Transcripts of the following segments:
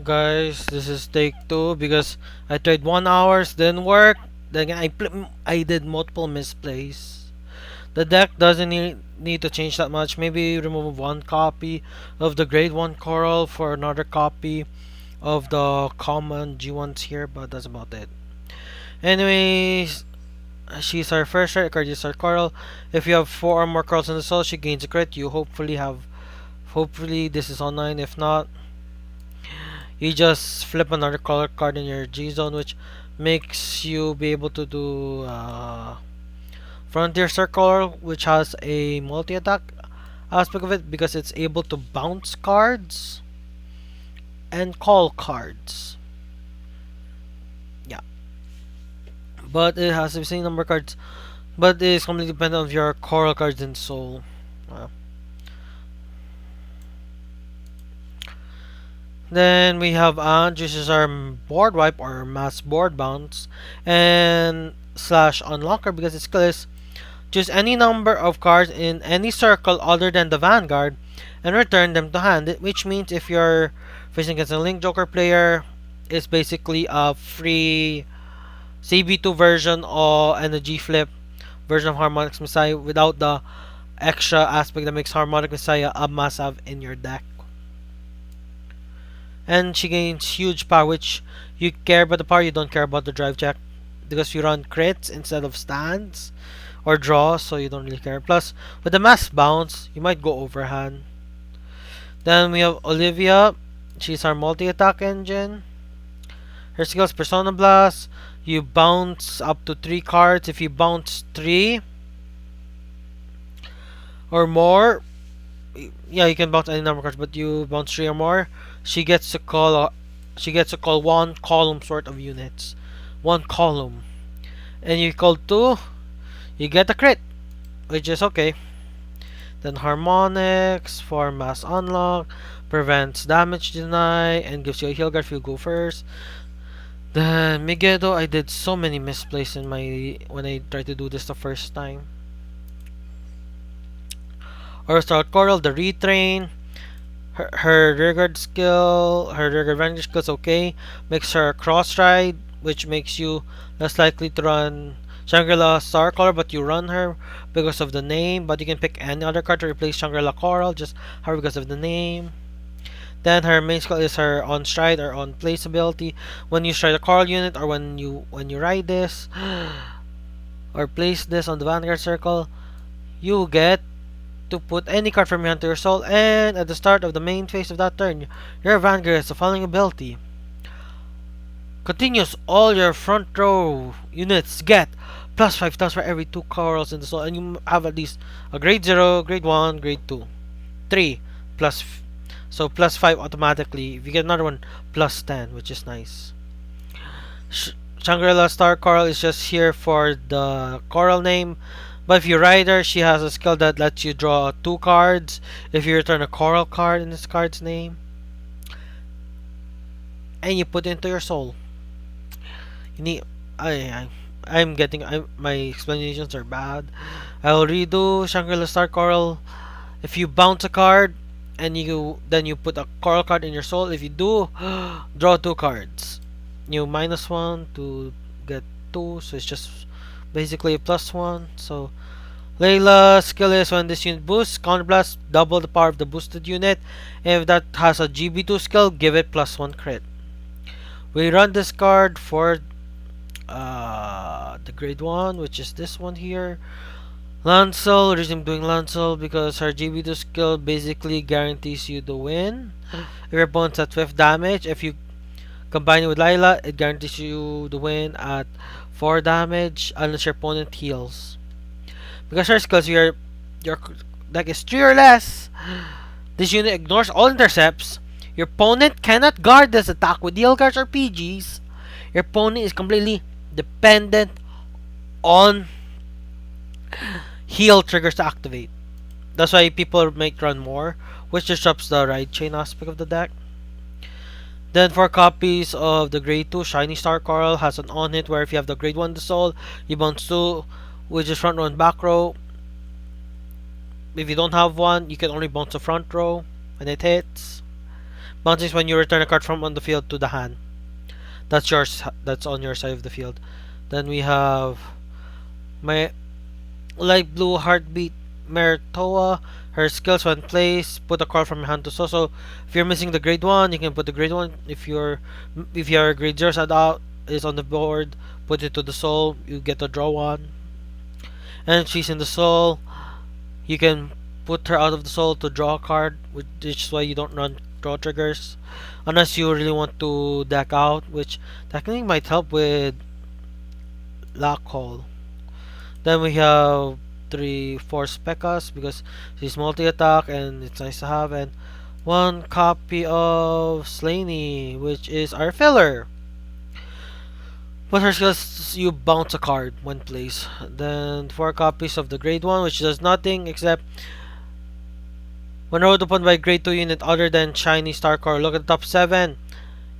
Guys, this is take two because I tried 1 hours, didn't work. Then again, I did multiple misplays. The deck doesn't need to change that much. Maybe remove one copy of the grade 1 coral for another copy of the common G1s here, but that's about it. Anyways, she's our first strike card, is our coral. If you have 4 or more corals in the soul, she gains a crit. You hopefully this is online. If not, you just flip another color card in your G zone, which makes you be able to do Frontier Circle, which has a multi attack aspect of it because it's able to bounce cards and call cards. Yeah, but it has the same number of cards, but it is completely dependent on your coral cards in Soul. Uh, Then we have which is our board wipe or mass board bounce, and slash unlocker because its skill is choose any number of cards in any circle other than the Vanguard and return them to hand. Which means if you're facing against a Link Joker player, it's basically a free CB2 version or and a G Flip version of Harmonics Messiah without the extra aspect that makes Harmonic Messiah a must have in your deck. And she gains huge power, which you care about the power, you don't care about the drive check because you run crits instead of stands or draws, so you don't really care. Plus, with the mass bounce, you might go overhand. Then we have Olivia. She's our multi-attack engine. Her skills Persona Blast. You bounce up to 3 cards. If you bounce 3 or more, yeah, you can bounce any number of cards, but you bounce 3 or more, she gets to call one column sort of units. One column. And you call 2, you get a crit, which is okay. Then Harmonics for mass unlock, prevents damage deny, and gives you a heal guard if you go first. Then Megiddo, I did so many misplays in my when I tried to do this the first time. Orstar Coral, the retrain. Her rear guard skill, her rear guard vantage skill is okay. Makes her cross ride, which makes you less likely to run Shangri-La Star Color, but you run her because of the name. But you can pick any other card to replace Shangri-La Coral, just her because of the name. Then her main skill is her on stride or on place ability. When you stride a Coral unit or when you ride this or place this on the Vanguard circle, you get to put any card from your hand to your soul, and at the start of the main phase of that turn, your Vanguard has the following ability. Continues all your front row units get plus 5 for every 2 corals in the soul, and you have at least a grade 0, grade 1, grade 2. 3 plus so plus 5 automatically. If you get another one, plus 10, which is nice. Shangri-La Star Coral is just here for the coral name. But if you ride her, she has a skill that lets you draw 2 cards if you return a coral card in this card's name. And you put it into your soul. You need I'm getting my explanations are bad. I'll redo Shangri-La Star Coral. If you bounce a card and you put a coral card in your soul, if you do, draw 2 cards. You -1 to get 2, so it's just basically a +1. So Layla's skill is when this unit boosts, counterblast, double the power of the boosted unit. And if that has a GB2 skill, give it +1 crit. We run this card for the grade 1, which is this one here. Lancel, reason I'm doing Lancel because her GB2 skill basically guarantees you the win. If your opponent's at 5th damage, if you combine it with Layla, it guarantees you the win at 4 damage unless your opponent heals. Because her skills, your deck is 3 or less. This unit ignores all intercepts. Your opponent cannot guard this attack with heal cards or PGs. Your opponent is completely dependent on heal triggers to activate. That's why people make run more, which disrupts the ride chain aspect of the deck. Then 4 copies of the grade 2 Shiny Star Coral has an on hit where if you have the grade 1 the soul, you bounce 2, which is front row and back row. If you don't have one, you can only bounce the front row when it hits. Bouncing is when you return a card from on the field to the hand. That's yours. That's on your side of the field. Then we have my light blue heartbeat Mertoa. Her skills when placed, put a card from your hand to so. If you're missing the grade one, you can put the grade one. If your grade zero side out is on the board, put it to the soul. You get to draw one. And if she's in the soul, you can put her out of the soul to draw a card, which is why you don't run draw triggers. Unless you really want to deck out, which technically might help with Lock Hole. Then we have 3, 4 Specas because she's multi attack and it's nice to have, and 1 copy of Slaney, which is our filler. But her skills, you bounce a card when placed. Then 4 copies of the grade 1, which does nothing except when rolled upon by grade 2 unit other than Shiny Star Coral. Look at the top 7.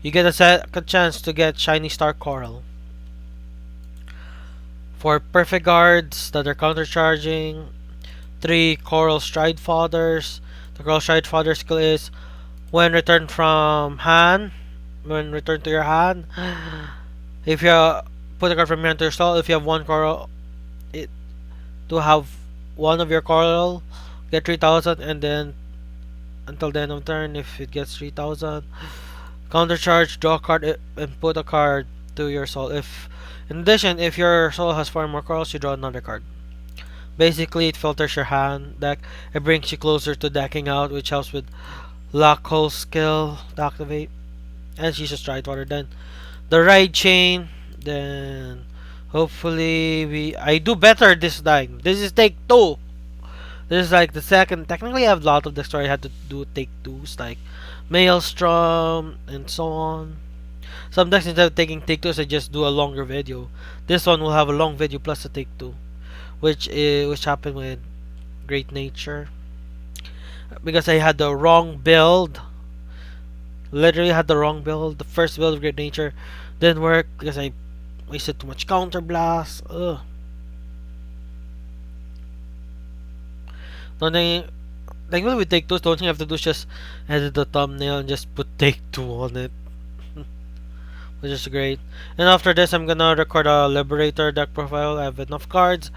You get a second chance to get Shiny Star Coral. For perfect guards that are counter charging, 3 Coral Stride Fathers. The Coral Stride Father skill is when returned from hand, when returned to your hand, if you put a card from your hand to your stall, if you have 1 Coral, it to have 1 of your Coral, get 3,000, and then until the end of turn, if it gets 3,000, counter charge, draw a card, and put a card to your soul. If in addition, if your soul has 4 more corals, you draw another card. Basically, it filters your hand deck. It brings you closer to decking out, which helps with Lock Hole skill to activate. And she's a Stride Water. Then the Ride Chain. Then hopefully I do better this time. This is take 2. This is like the second. Technically, I have a lot of decks where I had to do take 2s, like Maelstrom and so on. Some decks, instead of taking take 2s, I just do a longer video. This one will have a long video plus a take 2, which happened with Great Nature, because I had the wrong build. Literally had the wrong build. The first build of Great Nature didn't work because I wasted too much counter blast. Ugh. Don't think, like when we take 2s, the only thing I have to do is just edit the thumbnail and just put take 2 on it. Which is great. And after this, I'm gonna record a Liberator deck profile. I have enough cards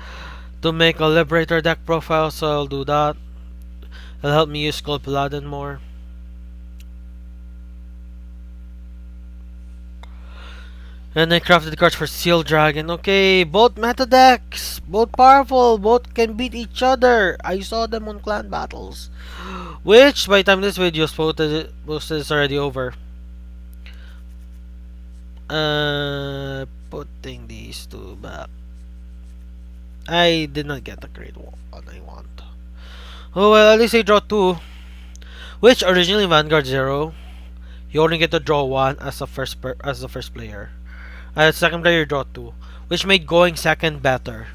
to make a Liberator deck profile, so I'll do that. It'll help me use Skull Paladin more. And I crafted cards for Seal Dragon. Okay, both meta decks, both powerful, both can beat each other. I saw them on clan battles, which by the time this video is posted is already over. Putting these 2 back. I did not get the grade 1 I want. Oh well, at least I draw 2. Which originally Vanguard 0, you only get to draw 1 as the first player. As second player, you draw 2, which made going second better.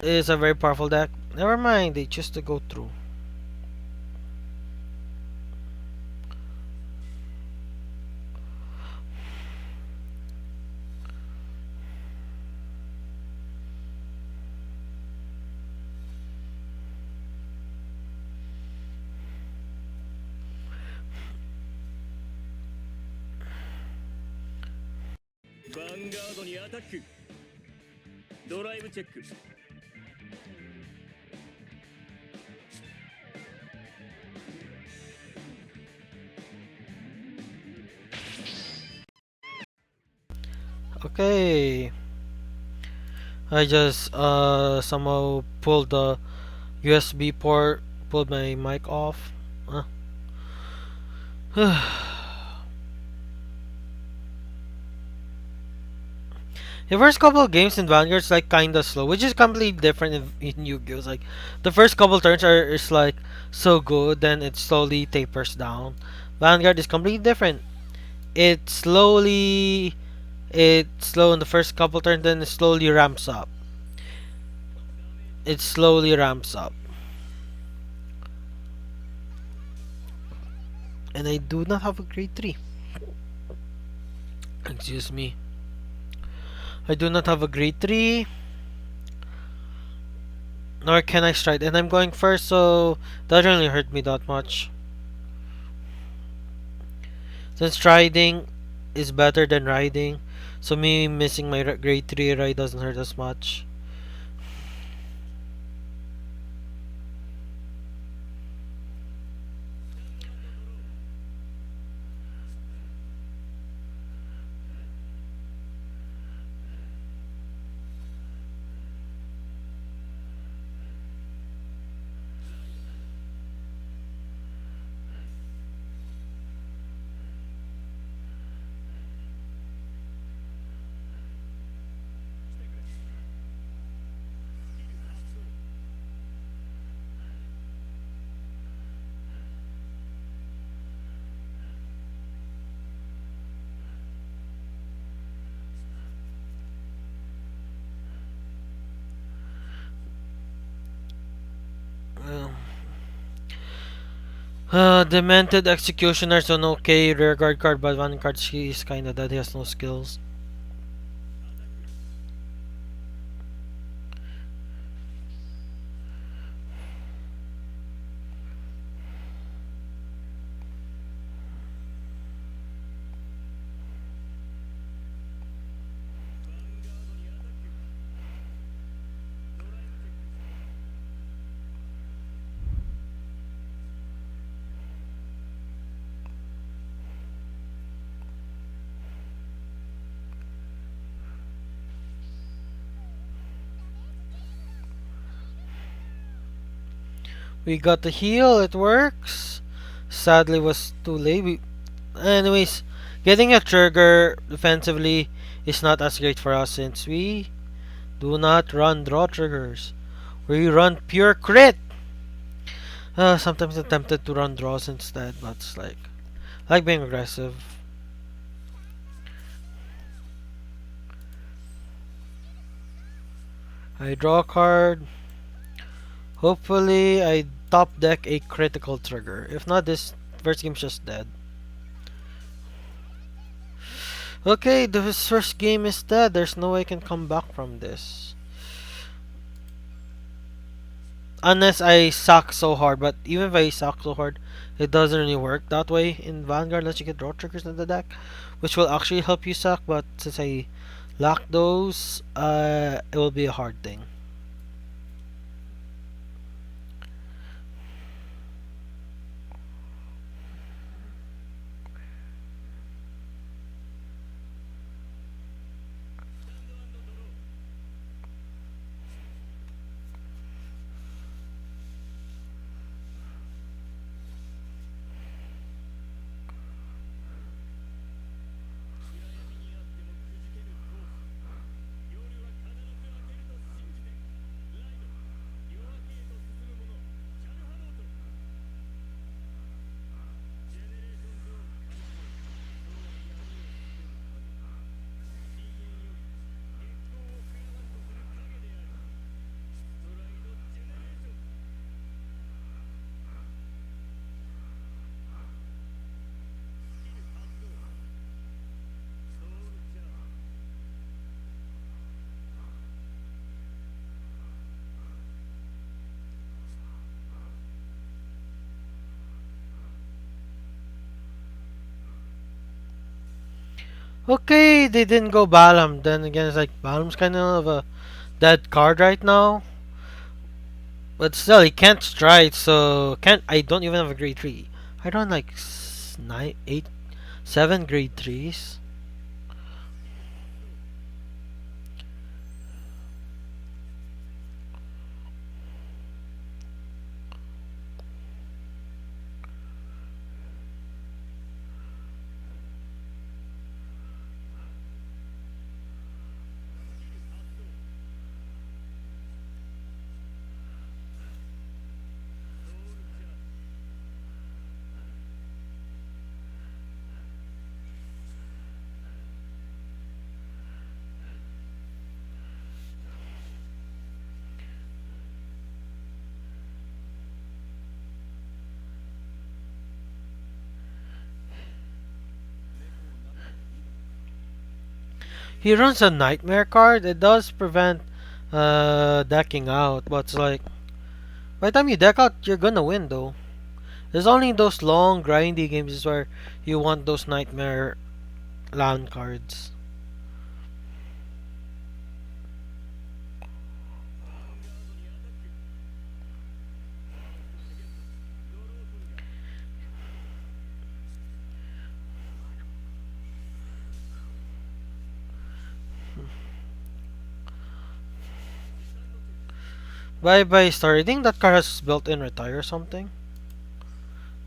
It is a very powerful deck. Never mind, they choose to go through. Vanguard にアタック。ドライブチェック。Okay. I just somehow pulled the USB port, pulled my mic off. The first couple of games in Vanguard's like kinda slow, which is completely different in Yu-Gi-Oh! It's like the first couple turns are is like so good, then it slowly tapers down. Vanguard is completely different. It slowly it's slow in the first couple turns, then it slowly ramps up. It slowly ramps up. And I do not have a grade 3. Excuse me. I do not have a grade 3, nor can I stride. And I'm going first, so that doesn't really hurt me that much. Since striding is better than riding, so me missing my grade 3 ride doesn't hurt as much. Demented Executioner's an okay rear guard card, but Vanguard she is kinda dead. He has no skills. We got the heal, it works. Sadly was too late. Anyways, getting a trigger defensively is not as great for us since we do not run draw triggers. We run pure crit. Sometimes I'm tempted to run draws instead, but it's like being aggressive. I draw a card. Hopefully, I top deck a critical trigger. If not, this first game's just dead. Okay, this first game is dead. There's no way I can come back from this. Unless I suck so hard, but even if I suck so hard, it doesn't really work that way in Vanguard unless you get draw triggers in the deck, which will actually help you suck, but since I lack those, it will be a hard thing. Okay, they didn't go Balam. Then again, it's like Balam's kind of a dead card right now. But still, he can't strike, so can't. I don't even have a grade 3. I run like 9, 8, 7 grade 3s. He runs a nightmare card. It does prevent decking out, but it's like by the time you deck out, you're gonna win though. There's only those long grindy games is where you want those nightmare land cards. Bye bye star. I think that card has built-in retire or something.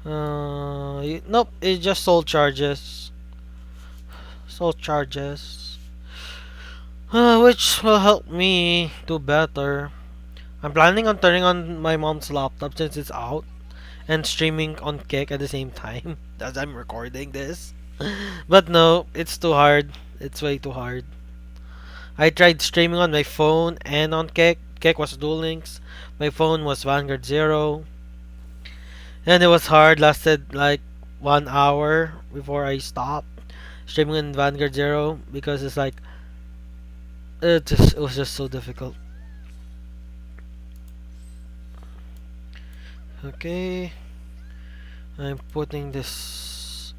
Nope. It just soul charges. Soul charges. Which will help me do better. I'm planning on turning on my mom's laptop since it's out and streaming on Kick at the same time as I'm recording this. But no, it's too hard. It's way too hard. I tried streaming on my phone and on Kick. Kick was Duel Links. My phone was Vanguard Zero. And it was hard. Lasted like 1 hour before I stopped streaming in Vanguard Zero because it's like it was just so difficult. Okay, I'm putting this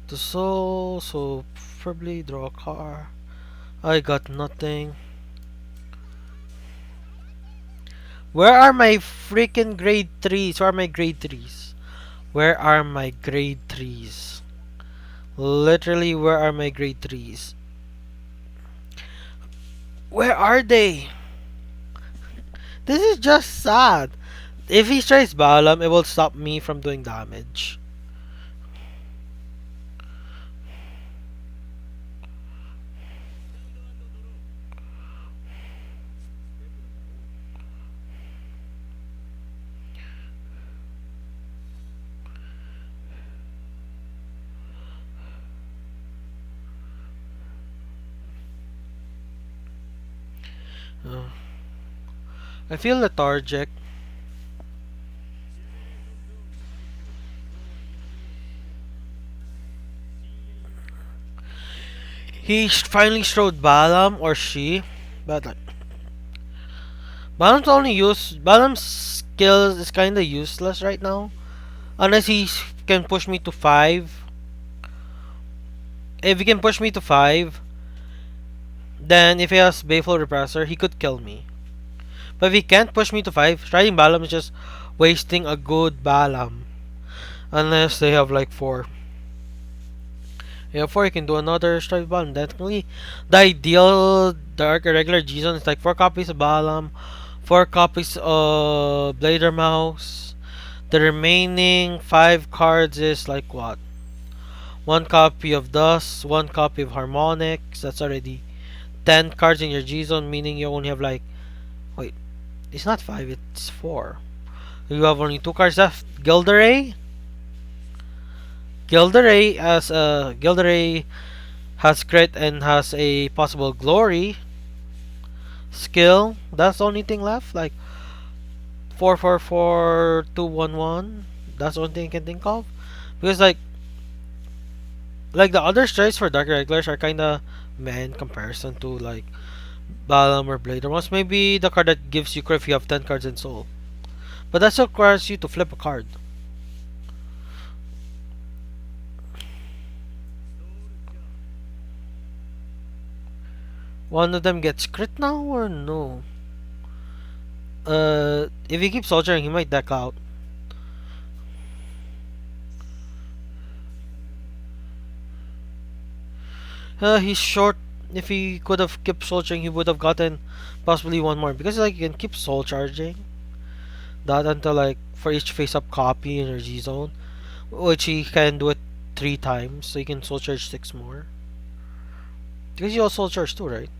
to soul, so probably draw a car. I got nothing. Where are my freaking grade 3s? Where are my grade 3s? Where are my grade 3s? Literally, where are my grade 3s? Where are they? This is just sad. If he strikes Balam, it will stop me from doing damage. Uh, I feel lethargic. He finally showed Balam or she, but like Balam's skills is kind of useless right now unless he can push me to 5. If he can push me to 5, then if he has Baleful Repressor, he could kill me. But if he can't push me to 5, striking Balam is just wasting a good Balam. Unless they have like 4. Yeah, 4 you can do another strike Balam. Technically, the ideal Dark Irregular G-Zone is like 4 copies of Balam, 4 copies of Blader Mouse. The remaining 5 cards is like what? 1 copy of Dust, 1 copy of Harmonics. That's already 10 cards in your G zone, meaning you only have like. Wait, it's not 5, it's 4. You have only 2 cards left. Gilderay? Gilderay has crit and has a possible glory skill. That's the only thing left. Like 444 211. That's the only thing I can think of. Because like the other strikes for Dark Regulars are kinda meh in comparison to like Balam or Blade. Or once maybe the card that gives you crit if you have 10 cards in soul. But that still requires you to flip a card. One of them gets crit now or no? If he keeps soldiering, he might deck out. He's short. If he could have kept soldiering, he would have gotten possibly one more. Because like you can keep soul charging that until like for each face-up copy in your G zone, which he can do it 3 times, so you can soul charge 6 more. Because you also soul charge too, right?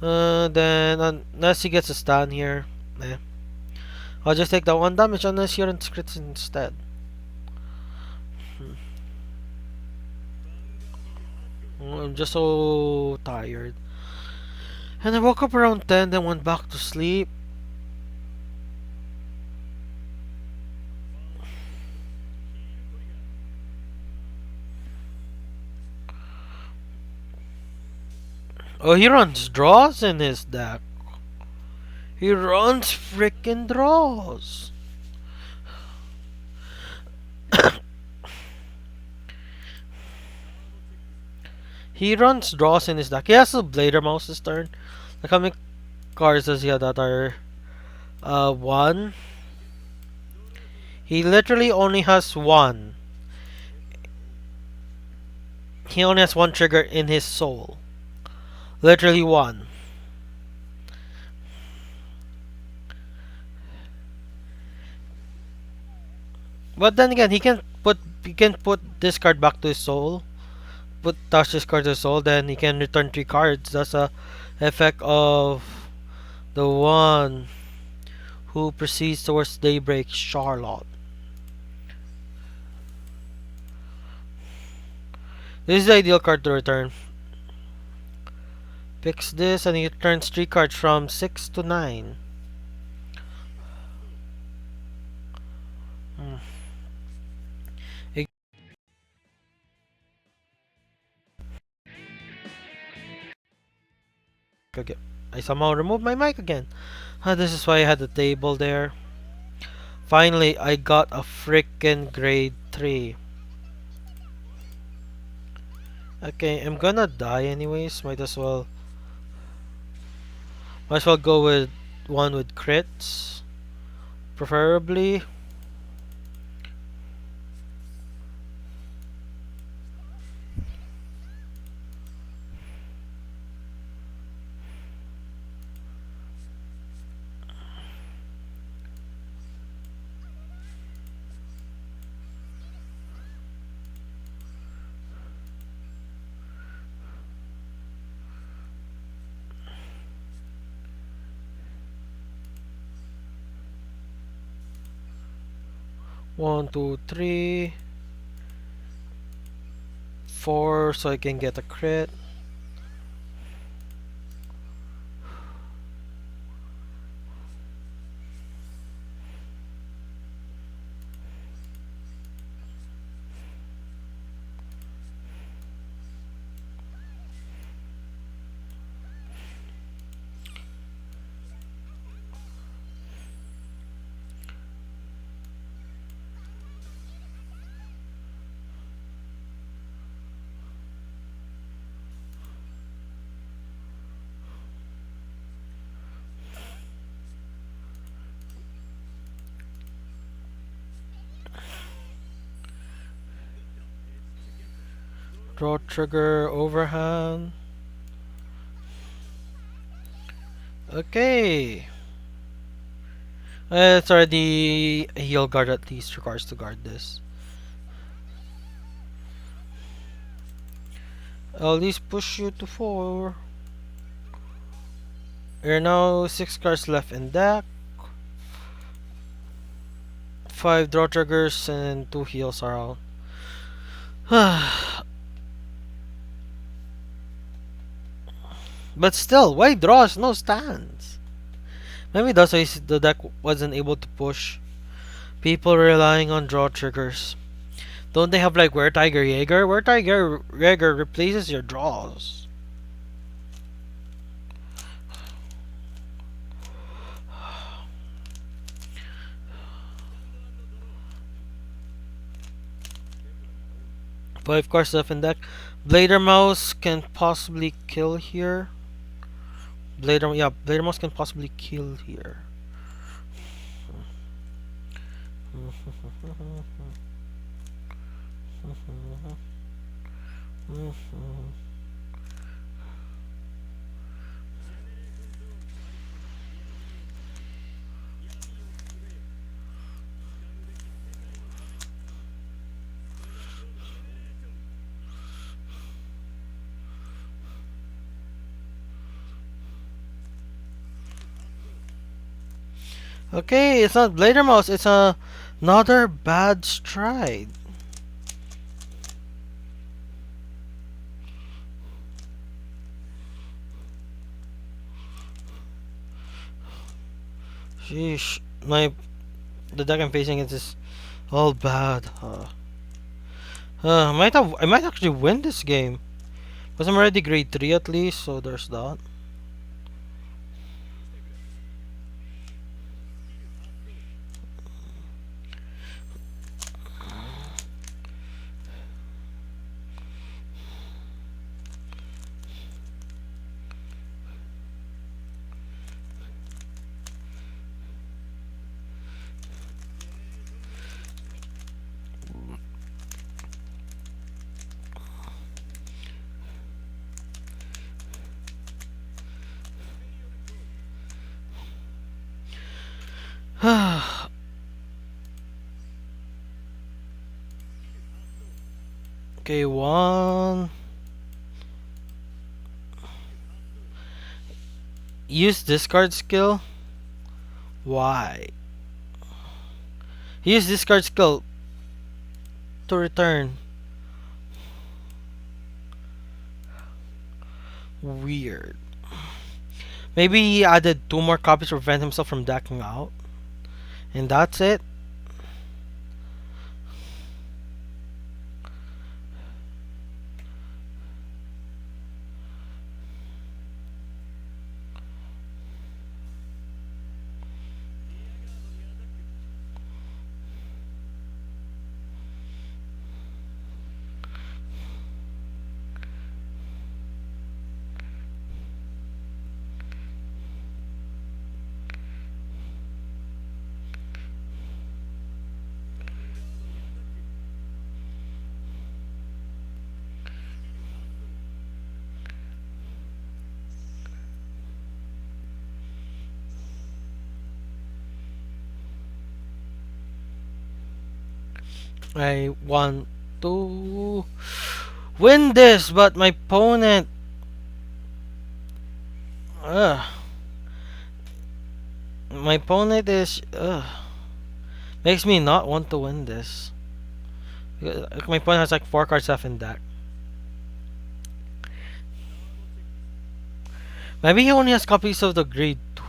Then unless he gets a stun here, eh. I'll just take that 1 damage unless you're on crits instead. I'm just so tired. And I woke up around 10, then went back to sleep. Oh, he runs draws in his deck. He runs freaking draws. He runs draws in his deck. He has a Blader Mouse's turn. Like how many cards does he have that are one? He literally only has one. He only has one trigger in his soul. Literally one. But then again, he can put this card back to his soul. Put touch this card to his soul, then he can return three cards. That's a effect of the one who proceeds towards daybreak, Charlotte. This is the ideal card to return. Picks this and he returns three cards from 6 to 9. Hmm. Okay. I somehow removed my mic again. This is why I had the table there. Finally, I got a freaking grade 3. Okay, I'm gonna die anyways. Might as well go with one with crits. Preferably. One, two, three, four, so I can get a crit. Draw trigger, overhand. Okay. It's already a heal guard at least requires to guard this. I'll at least push you to 4. There are now 6 cards left in deck. 5 draw triggers and 2 heals are out. But still, why draws? No stands. Maybe that's why the deck wasn't able to push. People relying on draw triggers. Don't they have like Were Tiger Jaeger? Were Tiger Jaeger replaces your draws. Five cards left in deck. Blader Mouse can possibly kill here. Blader Mouse can possibly kill here. Okay, it's not Blader Mouse, it's another bad stride. Sheesh, the deck I'm facing is just all bad. I might actually win this game. Because I'm already grade 3 at least, so there's that. Okay, one. Use discard skill. Why? Use discard skill to return. Weird. Maybe he added 2 more copies to prevent himself from decking out. And that's it. I want to win this, but my opponent. Ugh. My opponent is. Makes me not want to win this. My opponent has like 4 cards left in deck. Maybe he only has copies of the grade 2.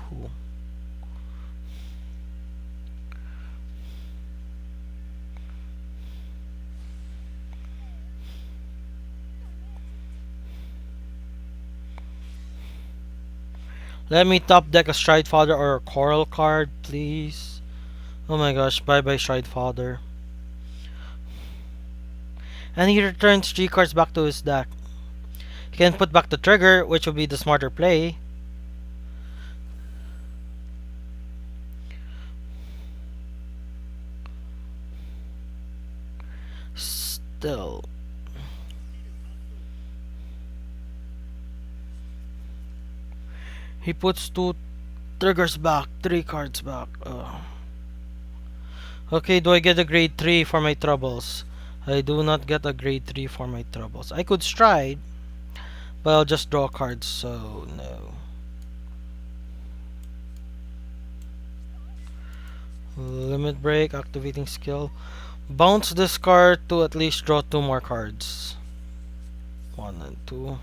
Let me top deck a Stride Father or a Coral card, please. Oh my gosh, bye bye Stride Father. And he returns 3 cards back to his deck. He can put back the trigger, which will be the smarter play. Still. He puts 2 triggers back, 3 cards back. Ugh. Okay, do I get a grade 3 for my troubles? I do not get a grade 3 for my troubles. I could stride, but I'll just draw cards, so no. Limit break, activating skill. Bounce this card to at least draw 2 more cards. 1 and 2.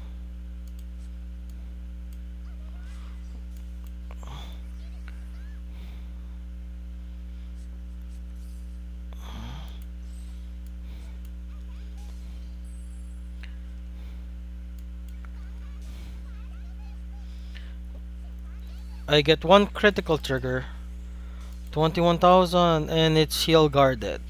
I get 1 critical trigger. 21,000 and it's heal guarded.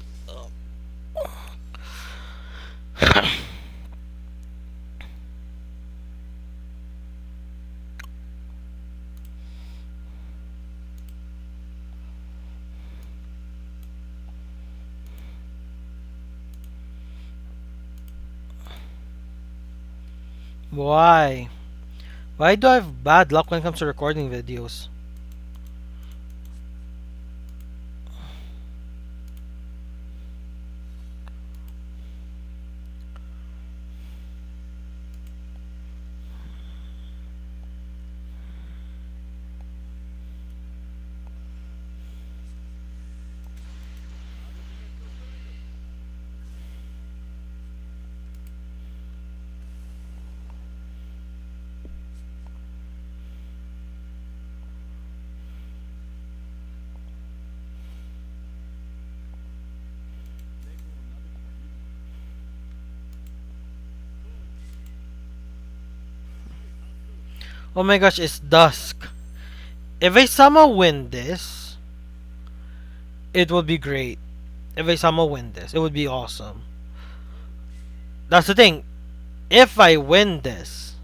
Why? Why do I have bad luck when it comes to recording videos? Oh my gosh, it's dusk. If I somehow win this, it would be great. If I somehow win this, it would be awesome. That's the thing. If I win this,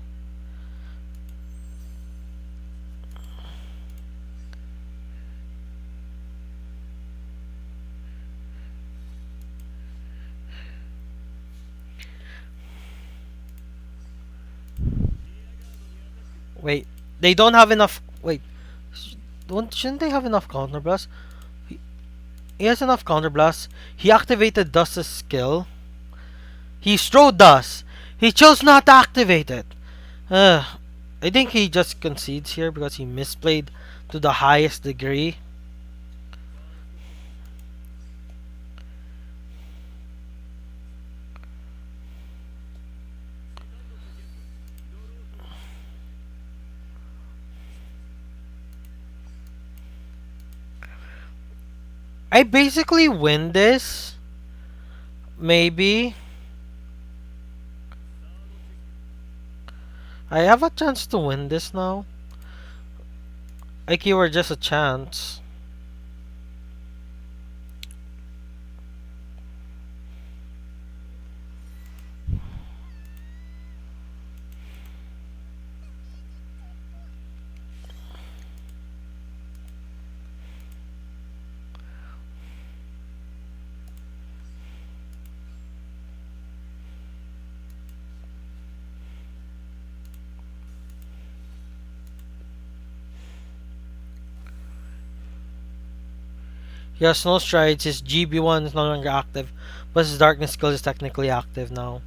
wait, they don't have enough. Wait, shouldn't they have enough counterblast? He has enough counterblast. He activated Dust's skill. He strode Dust. He chose not to activate it. Uh, I think he just concedes here because he misplayed to the highest degree. I basically win this. Maybe. I have a chance to win this now. Like you were just a chance. He has no strides. His GB1 is no longer active, but his darkness skill is technically active now.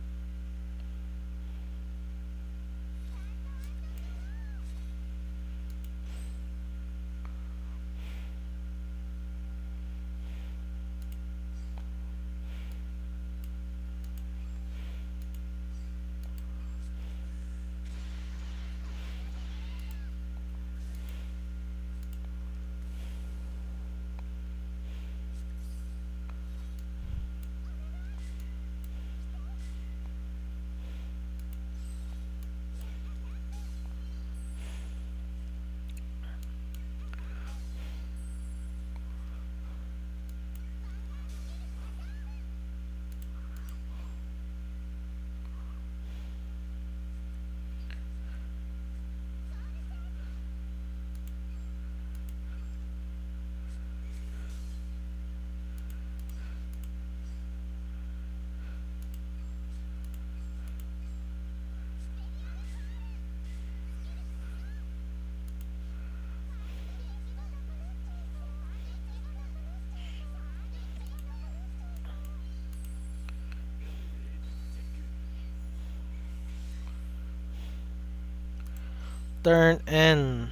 Turn in.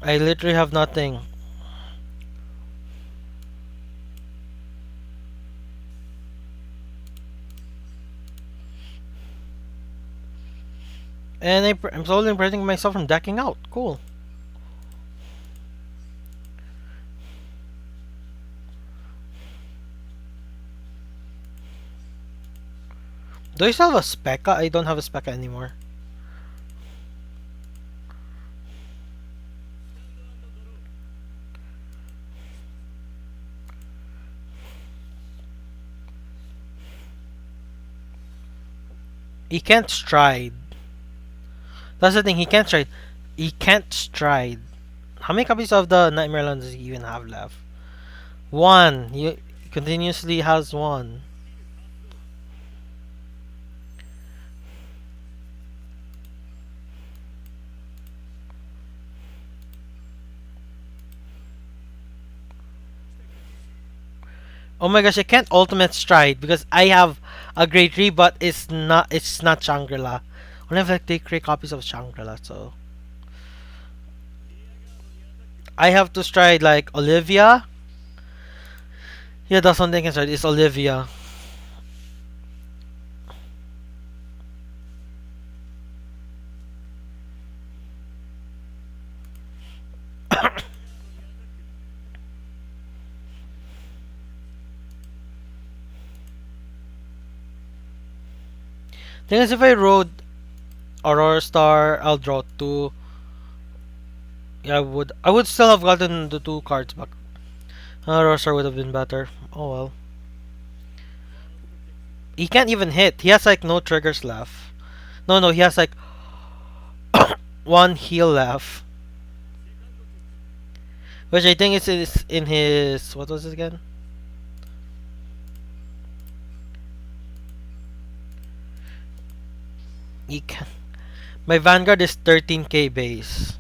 I literally have nothing. And I'm slowly preventing myself from decking out. Cool. Do I still have a Specca? I don't have a Specca anymore. He can't stride. That's the thing, he can't stride. He can't stride. How many copies of the Nightmare Land does he even have left? One. He continuously has one. Oh my gosh, I can't ultimate stride because I have a grade 3 but it's not Shangri-La. Only have like 3 copies of Shangri-La, so I have to stride like Olivia. Yeah, that's one thing I can stride. It's Olivia. Thing is, if I rode Aurora Star, I'll draw two. Yeah, I would still have gotten the two cards back. Aurora Star would have been better. Oh well. He can't even hit. He has like no triggers left. No, no, he has like one heal left. Which I think is in his, what was it again? He can, my Vanguard is 13k base.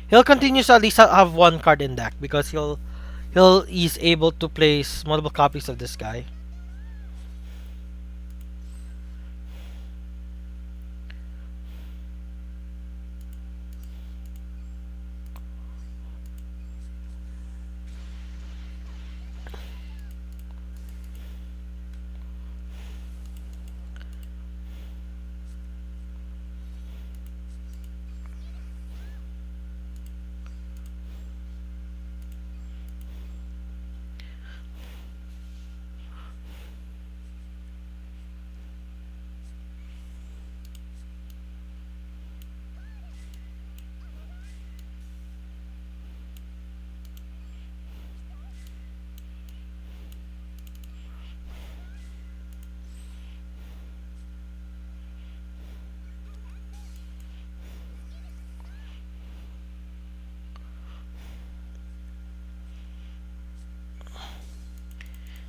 He'll continue to at least have one card in deck because he's able to place multiple copies of this guy.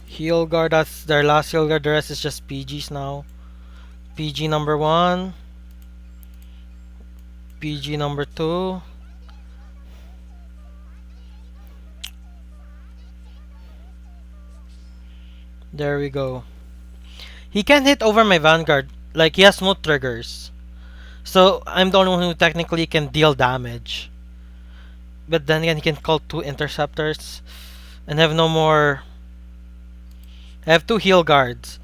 Heal guard, that's their last heal guard. The rest is just PGs now. PG number one, PG number two. There we go. He can hit over my Vanguard. Like he has no triggers. So I'm the only one who technically can deal damage. But then again, he can call two interceptors and have no more. I have two heal guards.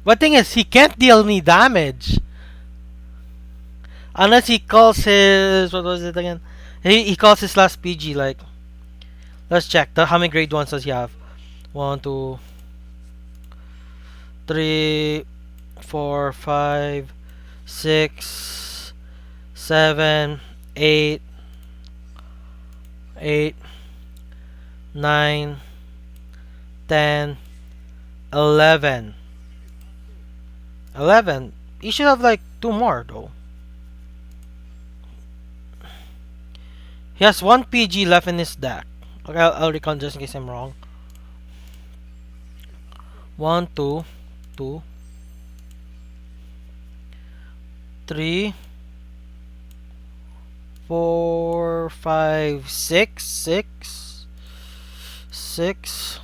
But thing is, he can't deal me damage unless he calls his, what was it again? He calls his last PG. Like, let's check. How many grade ones does he have? One, two, three, four, five, six, seven, eight, 9, 10, 11. 11. He should have like two more though. He has one PG left in his deck. Okay, I'll recount just in case I'm wrong. 1, 2, 2, 3, 4, 5, 6, 6,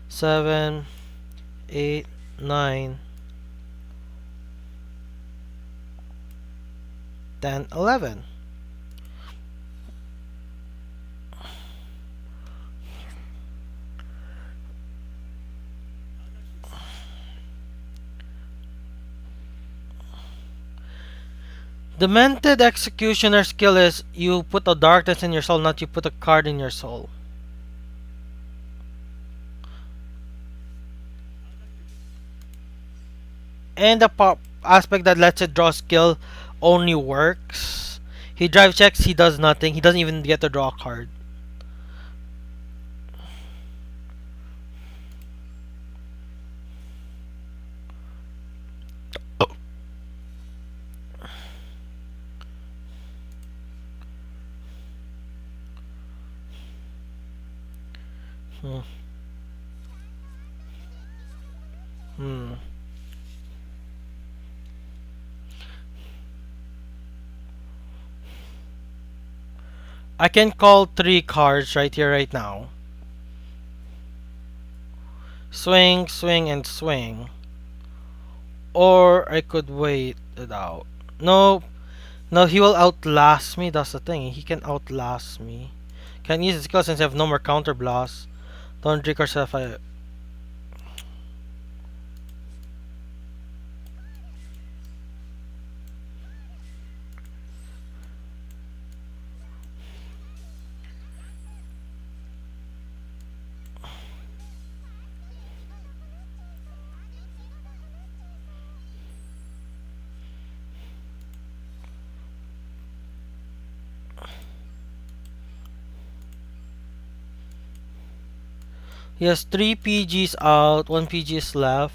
7, 8, 9, 10, 11. Demented Executioner skill is you put a darkness in your soul, not you put a card in your soul. And the pop aspect that lets it draw skill only works. He drive checks, he does nothing. He doesn't even get to draw a card. Hmm. Hmm. I can call three cards right here, right now. Swing, swing, and swing. Or I could wait it out. No, no, he will outlast me. That's the thing. He can outlast me. Can use his skill since I have no more counter blast. Don't drink yourself. He has 3 PGs out, 1 PG is left.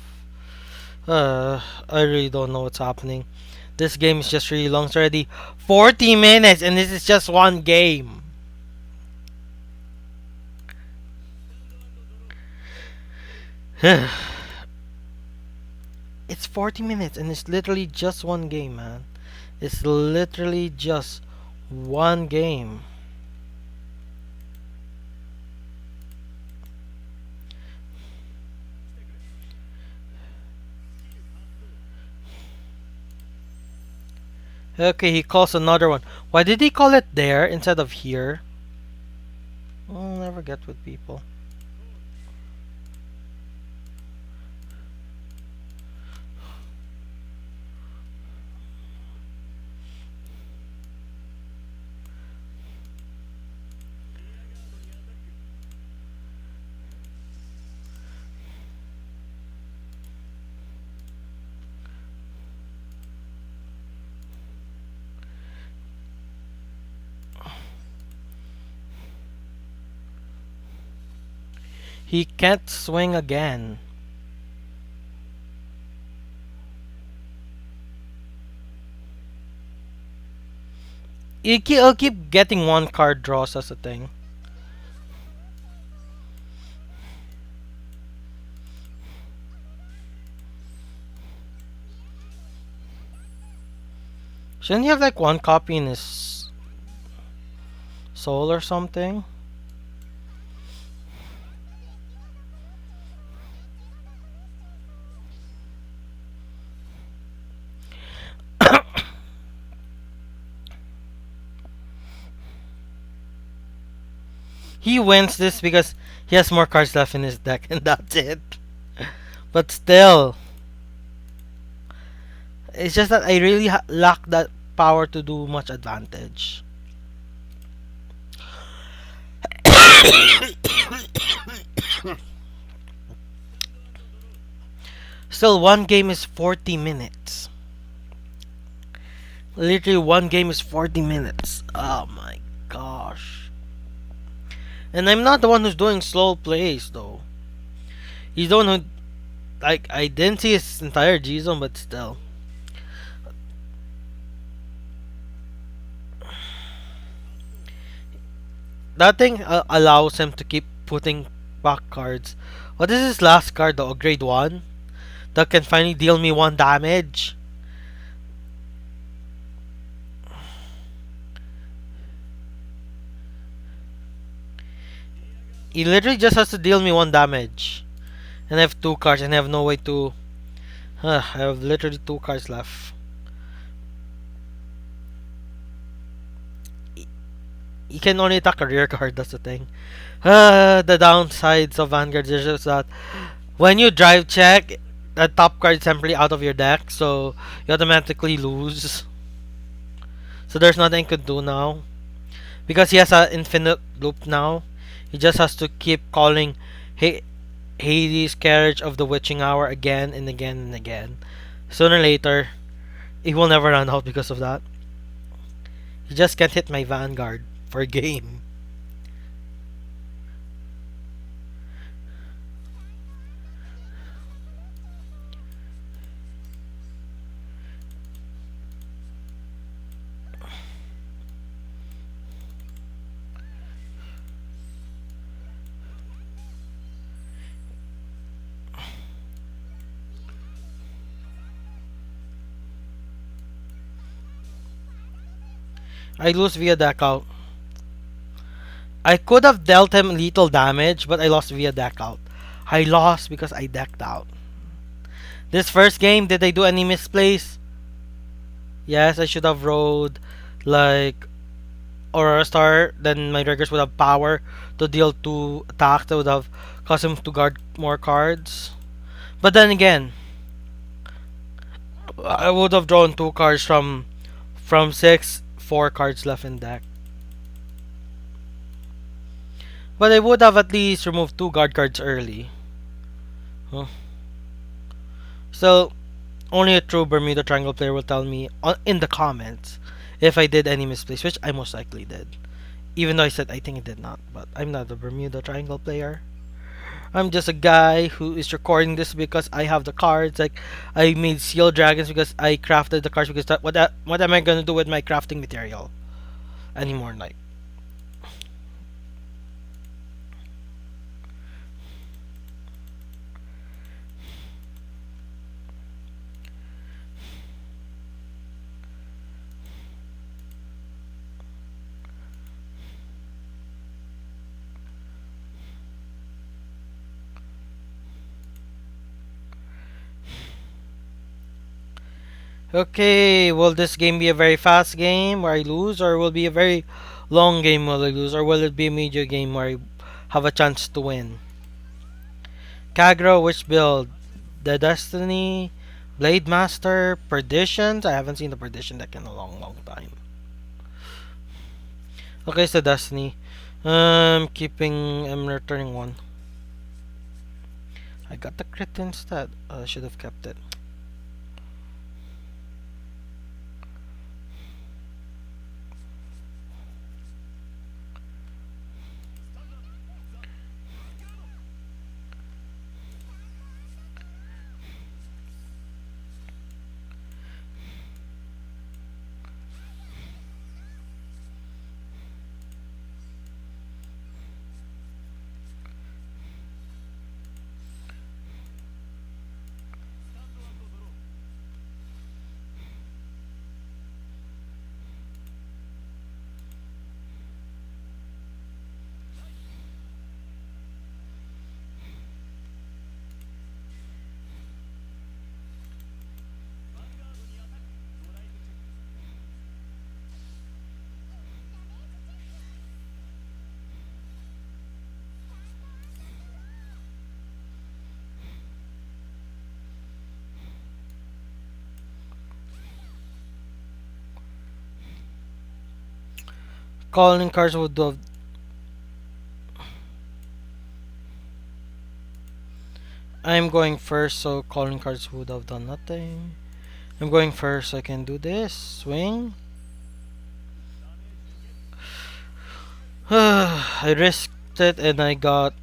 I really don't know what's happening. This game is just really long. It's already 40 minutes and this is just one game. It's 40 minutes and it's literally just one game, man. It's literally just one game. Okay, he calls another one. Why did he call it there instead of here? I'll never get with people. He can't swing again. He'll keep getting one card draws as a thing. Shouldn't he have like one copy in his soul or something? He wins this because he has more cards left in his deck and that's it. But still, it's just that I really lack that power to do much advantage. Still, one game is 40 minutes. Literally, one game is 40 minutes. Oh my gosh. And I'm not the one who's doing slow plays, though. He's the one who. Like, I didn't see his entire G zone, but still. That thing allows him to keep putting back cards. What is his last card, though? A grade 1? That can finally deal me 1 damage. He literally just has to deal me 1 damage. And I have 2 cards and I have no way to... I have literally 2 cards left. He can only attack a rear card, that's the thing. The downsides of Vanguard is just that when you drive check, the top card is simply out of your deck, so you automatically lose. So there's nothing he could do now. Because he has an infinite loop now, he just has to keep calling Hades' Carriage of the Witching Hour again and again and again. Sooner or later, he will never run out because of that. He just can't hit my Vanguard for a game. I lose via deck out. I could have dealt him lethal damage, but I lost via deck out. I lost because I decked out. This first game, did I do any misplays? Yes, I should have rolled like Aurora Star. Then my Riggers would have power to deal 2 attacks that would have caused him to guard more cards. But then again, I would have drawn 2 cards from 6, 4 cards left in deck. But I would have at least removed 2 guard cards early. Huh. So, only a true Bermuda Triangle player will tell me in the comments if I did any misplays, which I most likely did. Even though I said I think I did not, but I'm not a Bermuda Triangle player. I'm just a guy who is recording this because I have the cards. Like I made seal dragons because I crafted the cards because what am I gonna do with my crafting material anymore? Like okay, will this game be a very fast game where I lose, or will it be a very long game where I lose, or will it be a major game where I have a chance to win? Kagro, which build? The Destiny, Blade Master, Perditions. I haven't seen the Perdition deck in a long, long time. Okay, so Destiny. Keeping. I'm returning one. I got the crit instead. I should have kept it. Calling cards would have. I'm going first, so calling cards would have done nothing. I'm going first, so I can do this. Swing. I risked it and I got.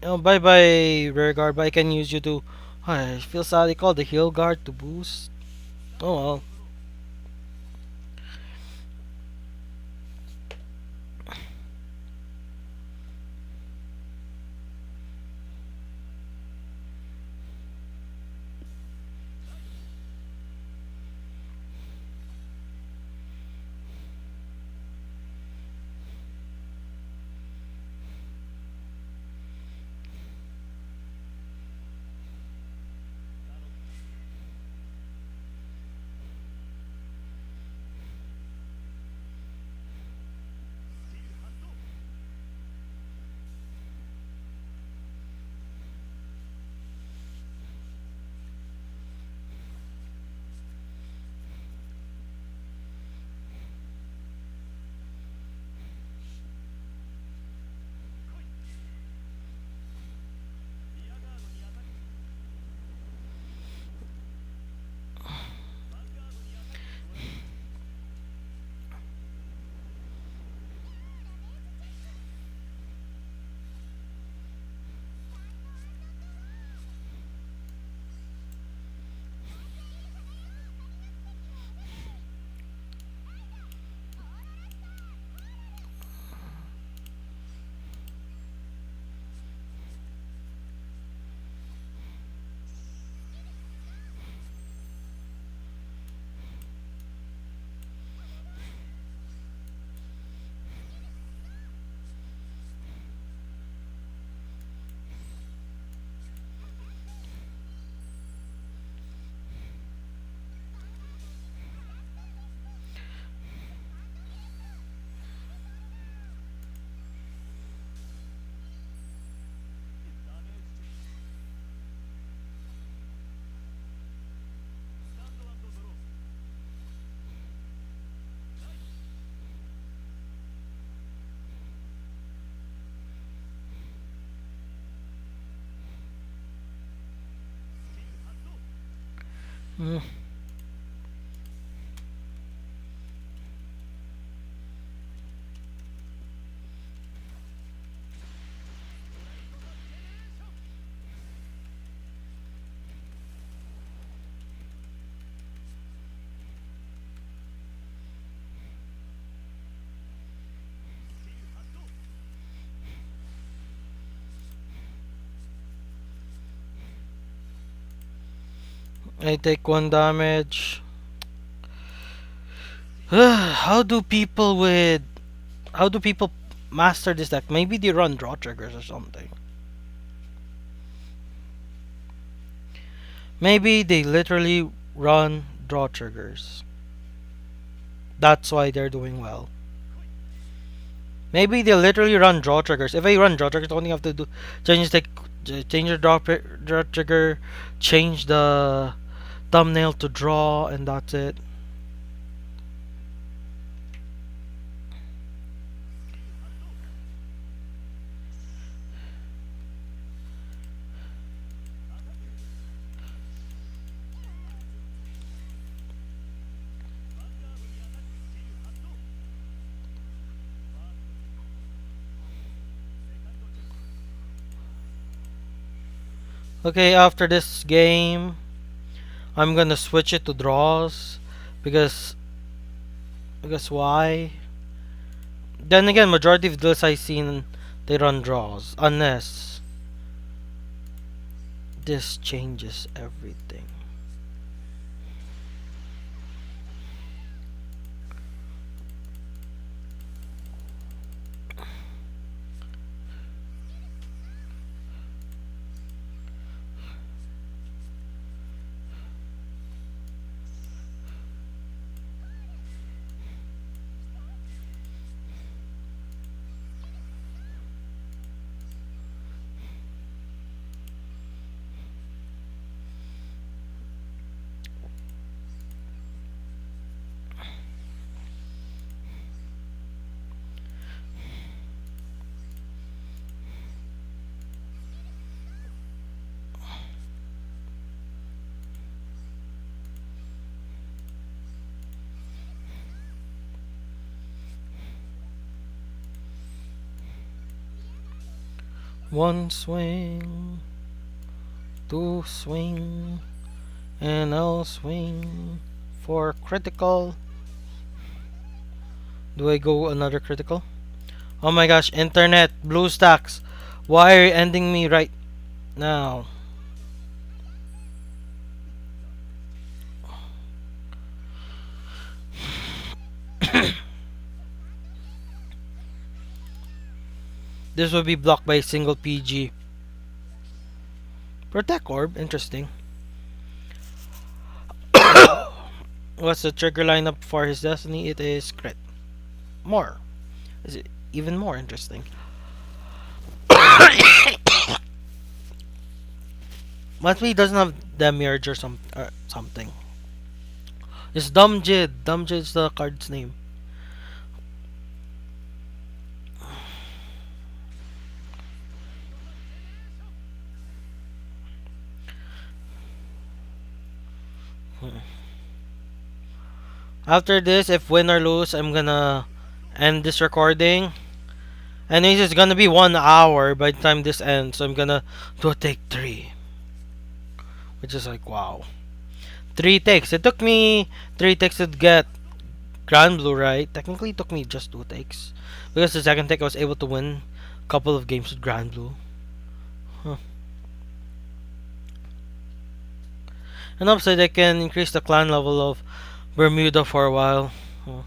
Oh, bye bye, Rare Guard, but I can use you to. I feel sad they called the Heal Guard to boost. Oh well. Mm. I take 1 damage. How do people master this deck? Maybe they run draw triggers or something. Maybe they literally run draw triggers. That's why they're doing well. Maybe they literally run draw triggers. If I run draw triggers, the only thing I have to do change the draw trigger, change the thumbnail to draw, and that's it. Okay, after this game, I'm gonna switch it to draws because why? Then again, majority of deals I seen they run draws unless this changes everything. One swing, two swing, and I'll swing for critical. Do I go another critical? Oh my gosh, internet, blue stacks. Why are you ending me right now? This will be blocked by a single PG. Protect orb, interesting. What's the trigger lineup for his destiny? It is crit. More. Is it even more interesting? Must be he doesn't have Demiurge or something. It's Dumjid. Dumjid's the card's name. Hmm. After this, if win or lose, I'm gonna end this recording. Anyways, it's gonna be 1 hour by the time this ends, so I'm gonna do a take 3. Which is like, wow. 3 takes. It took me 3 takes to get Grand Blue, right? Technically, it took me just 2 takes. Because the second take, I was able to win a couple of games with Grand Blue. Huh. And upside, I can increase the clan level of Bermuda for a while. Huh.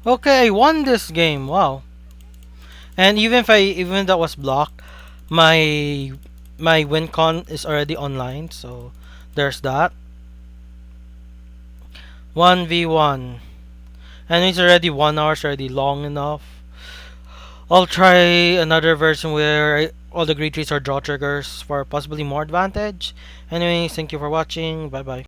Okay, I won this game. Wow. And even that was blocked, my my win con is already online, so there's that. 1v1. And it's already 1 hour, it's already long enough. I'll try another version where all the great trees are draw triggers for possibly more advantage. Anyways, thank you for watching. Bye bye.